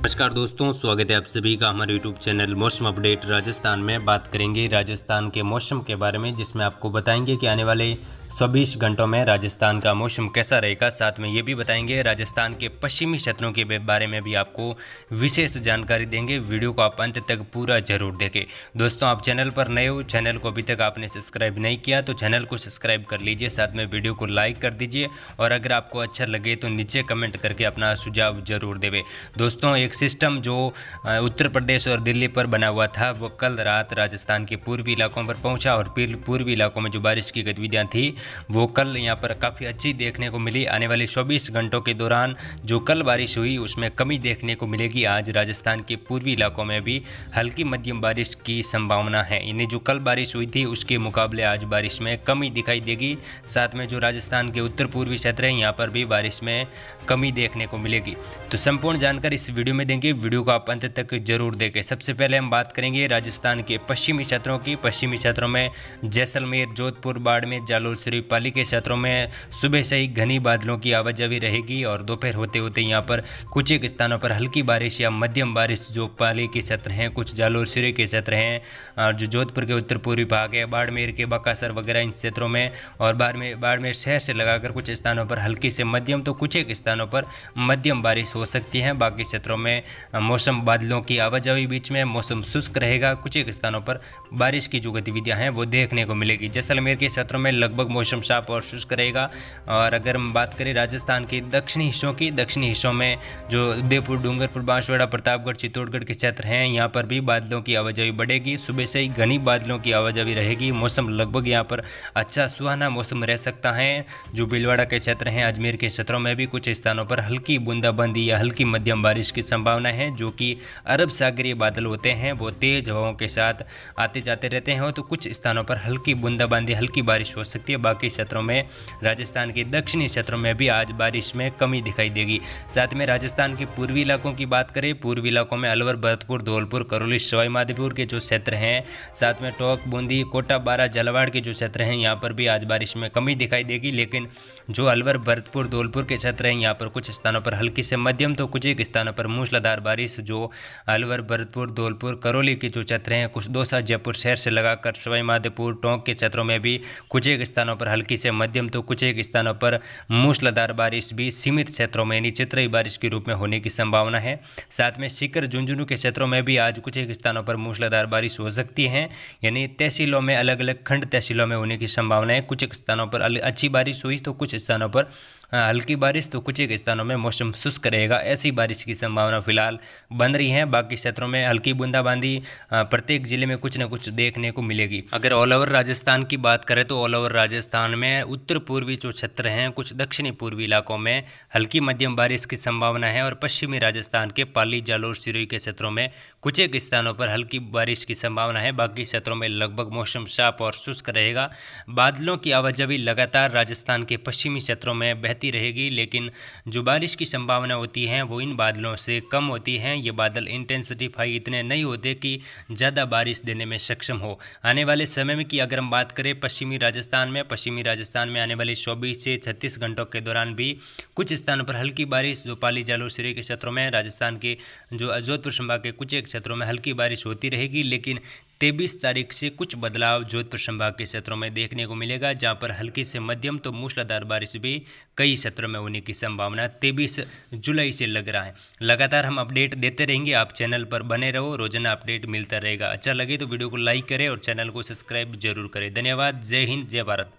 नमस्कार दोस्तों, स्वागत है आप सभी का हमारे यूट्यूब चैनल मौसम अपडेट राजस्थान में। बात करेंगे राजस्थान के मौसम के बारे में, जिसमें आपको बताएंगे कि आने वाले 24 घंटों में राजस्थान का मौसम कैसा रहेगा। साथ में ये भी बताएंगे राजस्थान के पश्चिमी क्षेत्रों के बारे में भी आपको विशेष जानकारी देंगे। वीडियो को आप अंत तक पूरा जरूर देखें। दोस्तों, आप चैनल पर नए हो, चैनल को अभी तक आपने सब्सक्राइब नहीं किया तो चैनल को सब्सक्राइब कर लीजिए, साथ में वीडियो को लाइक कर दीजिए और अगर आपको अच्छा लगे तो नीचे कमेंट करके अपना सुझाव जरूर देवे। दोस्तों, एक सिस्टम जो उत्तर प्रदेश और दिल्ली पर बना हुआ था वो कल रात राजस्थान के पूर्वी इलाकों पर पहुंचा और पूर्वी इलाकों में जो बारिश की गतिविधियां थी वो कल यहां पर काफ़ी अच्छी देखने को मिली। आने वाले 24 घंटों के दौरान जो कल बारिश हुई उसमें कमी देखने को मिलेगी। आज राजस्थान के पूर्वी इलाकों में भी हल्की मध्यम बारिश की संभावना है, यानी जो कल बारिश हुई थी उसके मुकाबले आज बारिश में कमी दिखाई देगी। साथ में जो राजस्थान के उत्तर पूर्वी क्षेत्र है यहाँ पर भी बारिश में कमी देखने को मिलेगी। तो संपूर्ण जानकारी इस वीडियो में देंगे, वीडियो को आप अंत तक जरूर देखें। सबसे पहले हम बात करेंगे राजस्थान के पश्चिमी क्षेत्रों की। पश्चिमी क्षेत्रों में जैसलमेर, जोधपुर, बाड़मेर, जालोर, सिरोही, पाली के क्षेत्रों में सुबह से ही घनी बादलों की आवाजाही रहेगी और दोपहर होते होते यहाँ पर कुछ एक स्थानों पर हल्की बारिश या मध्यम बारिश जो पाली के क्षेत्र हैं, कुछ जालोर, सिरोही के क्षेत्र हैं और जो जोधपुर के उत्तर पूर्वी भाग है, बाड़मेर के बकासर वगैरह इन क्षेत्रों में और बाड़मेर शहर से लगाकर कुछ स्थानों पर हल्की से मध्यम तो कुछ एक स्थानों पर मध्यम बारिश हो सकती है। बाकी क्षेत्रों में मौसम बादलों की आवाजाही बीच में मौसम शुष्क रहेगा। कुछ एक स्थानों पर बारिश की जो गतिविधियां हैं वो देखने को मिलेगी। जैसलमेर के क्षेत्रों में लगभग मौसम साफ और शुष्क रहेगा। और अगर हम बात करें राजस्थान के दक्षिणी हिस्सों की, दक्षिणी हिस्सों में जो उदयपुर, डूंगरपुर, बांसवाड़ा, प्रतापगढ़, चित्तौड़गढ़ के क्षेत्र हैं यहाँ पर भी बादलों की आवाजाही बढ़ेगी। सुबह से ही घनी बादलों की आवाजाही रहेगी। मौसम लगभग यहाँ पर अच्छा सुहाना मौसम रह सकता है। जो भीलवाड़ा के क्षेत्र हैं, अजमेर के क्षेत्रों में भी कुछ स्थानों पर हल्की बूंदाबांदी या हल्की मध्यम बारिश की संभावना है। जो कि अरब सागरीय बादल होते हैं वो तेज हवाओं के साथ आते जाते रहते हैं, तो कुछ स्थानों पर हल्की बूंदाबांदी, हल्की बारिश हो सकती है। बाकी क्षेत्रों में, राजस्थान के दक्षिणी क्षेत्रों में भी आज बारिश में कमी दिखाई देगी। साथ में राजस्थान के पूर्वी इलाकों की बात करें, पूर्वी इलाकों में अलवर, भरतपुर, धौलपुर, करौली, सवाई माधोपुर के जो क्षेत्र हैं, साथ में टोंक, बूंदी, कोटा, बारां, झालावाड़ के जो क्षेत्र हैं यहाँ पर भी आज बारिश में कमी दिखाई देगी। लेकिन जो अलवर, भरतपुर, धौलपुर के क्षेत्र हैं यहाँ पर कुछ स्थानों पर हल्की से मध्यम तो कुछ एक स्थानों पर मूसलाधार बारिश, जो अलवर, भरतपुर, धौलपुर, करौली के जो क्षेत्र हैं, कुछ दौसा, जयपुर शहर से लगाकर सवाई माधोपुर, टोंक के क्षेत्रों में भी कुछ एक स्थानों पर हल्की से मध्यम तो कुछ एक स्थानों पर मूसलाधार बारिश भी सीमित क्षेत्रों में यानी चितरई बारिश के रूप में होने की संभावना है। साथ में सीकर, झुंझुनू के क्षेत्रों में भी आज कुछ एक स्थानों पर मूसलाधार बारिश हो सकती है, यानी तहसीलों में, अलग अलग खंड तहसीलों में होने की संभावना है। कुछ एक स्थानों पर अच्छी बारिश हुई तो कुछ स्थानों पर हल्की बारिश तो कुछ एक स्थानों में मौसम शुष्क रहेगा। ऐसी बारिश की संभावना फिलहाल बन रही है। बाकी क्षेत्रों में हल्की बूंदाबांदी प्रत्येक जिले में कुछ न कुछ देखने को मिलेगी। अगर ऑल ओवर राजस्थान की बात करें तो ऑल ओवर राजस्थान में उत्तर पूर्वी जो क्षेत्र हैं, कुछ दक्षिणी पूर्वी इलाकों में हल्की मध्यम बारिश की संभावना है और पश्चिमी राजस्थान के पाली, जालोर, सिरोही के क्षेत्रों में कुछ एक स्थानों पर हल्की बारिश की संभावना है। बाकी क्षेत्रों में लगभग मौसम साफ और शुष्क रहेगा। बादलों की आवाजाही लगातार राजस्थान के पश्चिमी क्षेत्रों में बहती रहेगी, लेकिन जो बारिश की संभावना होती है वो इन बादलों से कम होती है। ये बादल इंटेंसिटीफाई इतने नहीं होते कि ज़्यादा बारिश देने में सक्षम हो। आने वाले समय में की अगर हम बात करें पश्चिमी राजस्थान में आने वाले 24 से 36 घंटों के दौरान भी कुछ स्थानों पर हल्की बारिश, जो पाली, जालोर, सिरोही के क्षेत्रों में, राजस्थान के जो जोधपुर संभाग के कुछ एक क्षेत्रों में हल्की बारिश होती रहेगी। लेकिन 23 तारीख से कुछ बदलाव जोधपुर संभाग के क्षेत्रों में देखने को मिलेगा, जहां पर हल्की से मध्यम तो मूसलाधार बारिश भी कई क्षेत्रों में होने की संभावना 23 जुलाई से लग रहा है। लगातार हम अपडेट देते रहेंगे, आप चैनल पर बने रहो, रोजाना अपडेट मिलता रहेगा। अच्छा लगे तो वीडियो को लाइक करें और चैनल को सब्सक्राइब जरूर करें। धन्यवाद। जय हिंद, जय भारत।